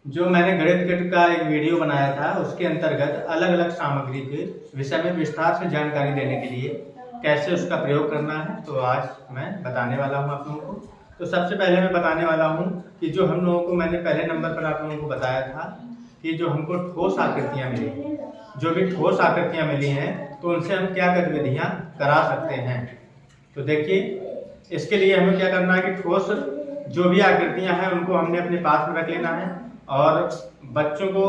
जो मैंने गणित किट का एक वीडियो बनाया था उसके अंतर्गत अलग अलग सामग्री के विषय में विस्तार से जानकारी देने के लिए कैसे उसका प्रयोग करना है तो आज मैं बताने वाला हूं आप लोगों को। तो सबसे पहले मैं बताने वाला हूं कि जो हम लोगों को मैंने पहले नंबर पर आप लोगों को बताया था कि जो हमको ठोस आकृतियां मिली, जो भी ठोस आकृतियां मिली हैं तो उनसे हम क्या गतिविधियां करा सकते हैं। तो देखिए, इसके लिए हमें क्या करना है कि ठोस जो भी आकृतियां हैं उनको हमने अपने पास में रख लेना है और बच्चों को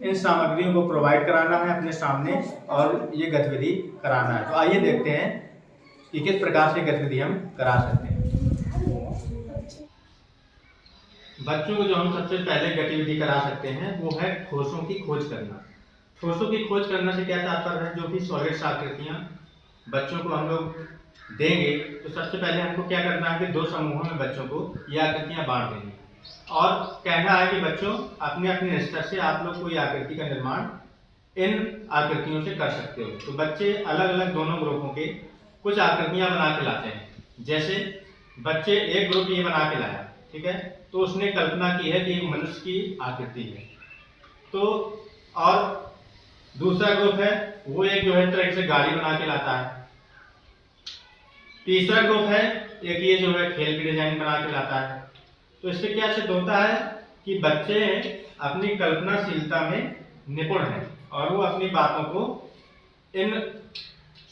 इन सामग्रियों को प्रोवाइड कराना है अपने सामने और ये गतिविधि कराना है। तो आइए देखते हैं कि किस प्रकार से गतिविधि हम करा सकते हैं। बच्चों को जो हम सबसे पहले गतिविधि करा सकते हैं वो है ठोसों की खोज करना। ठोसों की खोज करने से क्या तात्पर्य है, जो भी सॉलिड्स आकृतियां बच्चों को हम लोग देंगे तो सबसे पहले हमको क्या करना है कि दो समूहों में बच्चों को ये आकृतियां बांट देंगे और कहना है कि बच्चों अपने अपने स्तर से आप लोग कोई आकृति का निर्माण इन आकृतियों से कर सकते हो। तो बच्चे अलग अलग दोनों ग्रुपों के कुछ आकृतियां बना के लाते हैं। जैसे बच्चे एक ग्रुप ये बना के लाया, ठीक है, तो उसने कल्पना की है कि एक मनुष्य की आकृति है। तो और दूसरा ग्रुप है वो एक जो है तरह से गाड़ी बना के लाता है। तीसरा ग्रुप है एक ये जो है खेल की डिजाइन बना के लाता है। तो इससे क्या सिद्ध होता है कि बच्चे अपनी कल्पनाशीलता में निपुण हैं और वो अपनी बातों को इन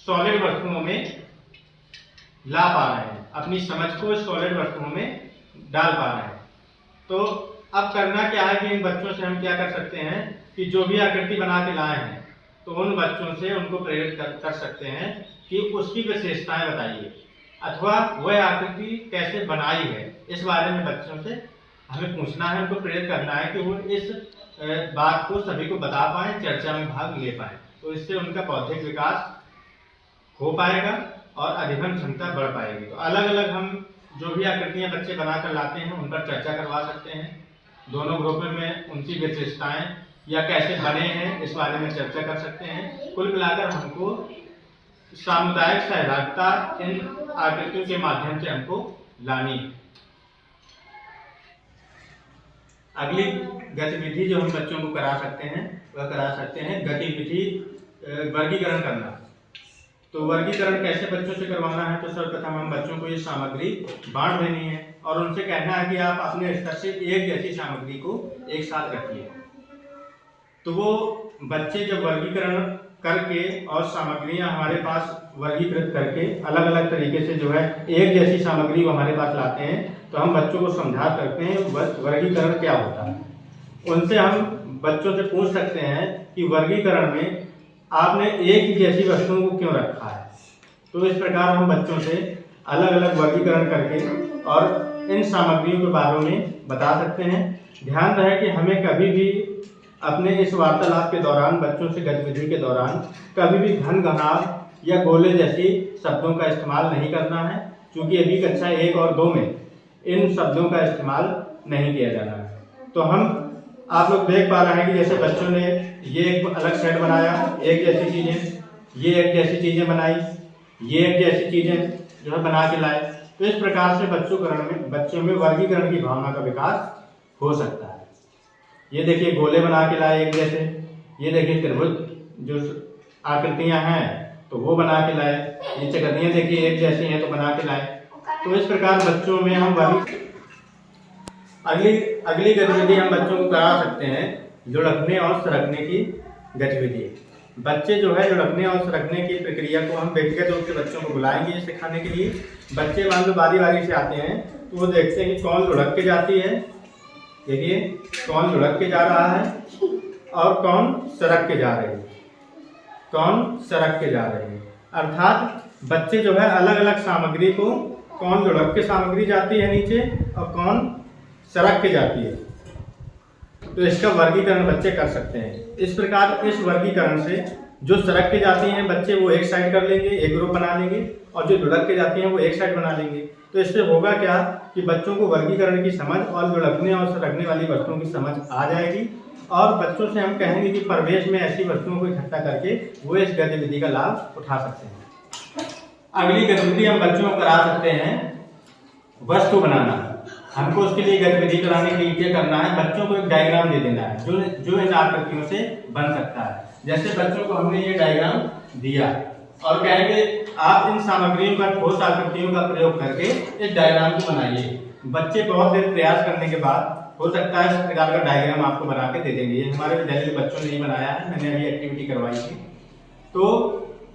सॉलिड वस्तुओं में ला पा रहे हैं, अपनी समझ को सॉलिड वस्तुओं में डाल पा रहे हैं। तो अब करना क्या है कि इन बच्चों से हम क्या कर सकते हैं कि जो भी आकृति बना के लाए हैं तो उन बच्चों से उनको प्रेरित कर सकते हैं कि उसकी विशेषताएं बताइए अथवा वह आकृति कैसे बनाई है। इस बारे में बच्चों से हमें पूछना है, उनको प्रेरित करना है कि वो इस बात को सभी को बता पाए, चर्चा में भाग ले पाए। तो इससे उनका बौद्धिक विकास हो पाएगा और अधिगम क्षमता बढ़ पाएगी। तो अलग अलग हम जो भी आकृतियां बच्चे बनाकर लाते हैं उन पर चर्चा करवा सकते हैं। दोनों ग्रुपों में उनकी विशेषताएं या कैसे बने हैं इस बारे में चर्चा कर सकते हैं। कुल मिलाकर हमको सामुदायिक सहभागिता इन आकृतियों के माध्यम से हमको लानी है। अगली गतिविधि जो हम बच्चों को करा सकते हैं वह करा सकते हैं गतिविधि वर्गीकरण करना। तो वर्गीकरण कैसे बच्चों से करवाना है, तो सर्वप्रथम हम बच्चों को ये सामग्री बांट देनी है और उनसे कहना है कि आप अपने स्तर से एक जैसी सामग्री को एक साथ रखिए। तो वो बच्चे जब वर्गीकरण करके और सामग्रियां हमारे पास वर्गीकृत करके अलग अलग तरीके से जो है एक जैसी सामग्री वो हमारे पास लाते हैं तो हम बच्चों को समझा सकते हैं वर्गीकरण क्या होता है। उनसे हम बच्चों से पूछ सकते हैं कि वर्गीकरण में आपने एक ही जैसी वस्तुओं को क्यों रखा है। तो इस प्रकार हम बच्चों से अलग अलग वर्गीकरण करके और इन सामग्रियों के बारे में बता सकते हैं। ध्यान रहे कि हमें कभी भी अपने इस वार्तालाप के दौरान बच्चों से गतिविधि के दौरान कभी भी घन घनाभ या गोले जैसी शब्दों का इस्तेमाल नहीं करना है, क्योंकि अभी कक्षा 1 और 2 में इन शब्दों का इस्तेमाल नहीं किया जाना है। तो हम आप लोग देख पा रहे हैं कि जैसे बच्चों ने ये एक अलग सेट बनाया, एक जैसी चीजें, ये एक जैसी चीजें बनाई, ये एक जैसी चीजें जो है बना के लाए। तो इस प्रकार से बच्चों में वर्गीकरण की भावना का विकास हो सकता है। ये देखिए गोले बना के लाए एक जैसे, ये देखिए त्रिभुज जो आकृतियां हैं तो वो बना के लाए, ये चकतियां देखिए एक जैसी हैं तो बना के लाए। तो इस प्रकार बच्चों में हम अगली गतिविधि हम बच्चों को करा सकते हैं लुढ़कने और सरकने की गतिविधि। बच्चे जो है लुढ़कने और सरकने की प्रक्रिया को हम व्यक्तिगत रूप से बच्चों को बुलाएंगे सिखाने के लिए। बच्चे मान लो बारी बारी से आते हैं तो वो देखते हैं कि कौन लुढ़क के जाती है, देखिए कौन लुढ़क के जा रहा है और कौन सरक के जा रही है, कौन सरक के जा रही है। अर्थात बच्चे जो है अलग अलग सामग्री को, कौन लुढ़क के सामग्री जाती है नीचे और कौन सरक के जाती है, तो इसका वर्गीकरण बच्चे कर सकते हैं। इस प्रकार इस वर्गीकरण से जो सरक के जाती हैं बच्चे वो एक साइड कर लेंगे, एक ग्रुप बना लेंगे, और जो लुढ़क के जाती हैं वो एक साइड बना लेंगे। तो इससे होगा क्या कि बच्चों को वर्गीकरण की समझ और लुढ़कने और सरकने वाली वस्तुओं की समझ आ जाएगी और बच्चों से हम कहेंगे कि परिवेश में ऐसी वस्तुओं को इकट्ठा करके वो इस गतिविधि का लाभ उठा सकते हैं। अगली गतिविधि हम बच्चों को करा सकते हैं वस्तु बनाना। हमको उसके लिए गतिविधि कराने के लिए क्या करना है, बच्चों को एक डायग्राम दे देना है जो इन आकृतियों से बन सकता है। जैसे बच्चों को हमने ये डायग्राम दिया और कहेंगे आप इन सामग्रियों का ठोस आकृतियों का प्रयोग करके इस डायग्राम को बनाइए। बच्चे बहुत देर प्रयास करने के बाद हो सकता है इस प्रकार का डायग्राम आपको बना के दे देंगे। ये हमारे विद्यालय के बच्चों ने ही बनाया है, मैंने अभी एक्टिविटी करवाई थी। तो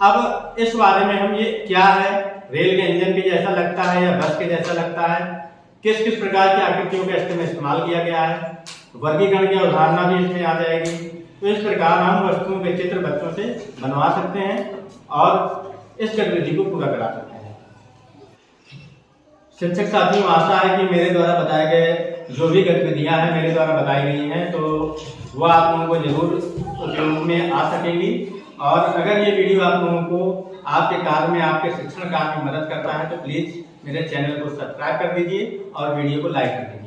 अब इस बारे में हम ये क्या है, रेल के इंजन के जैसा लगता है या बस के जैसा लगता है, किस किस प्रकार की आकृतियों का इसमें इस्तेमाल किया गया है, वर्गीकरण की अवधारणा भी इसमें आ जाएगी। तो इस प्रकार हम वस्तुओं के चित्र बच्चों से बनवा सकते हैं और इस गतिविधि को पूरा करा सकते हैं। शिक्षक साथियों, आशा है कि मेरे द्वारा बताए गए जो भी गतिविधियां हैं मेरे द्वारा बताई गई हैं तो वह आप लोगों को जरूर उपयोग में आ सकेंगी। और अगर ये वीडियो आप लोगों को आपके कार्य में, आपके शिक्षण कार्य में मदद करता है तो प्लीज मेरे चैनल को सब्सक्राइब कर दीजिए और वीडियो को लाइक कर दीजिए।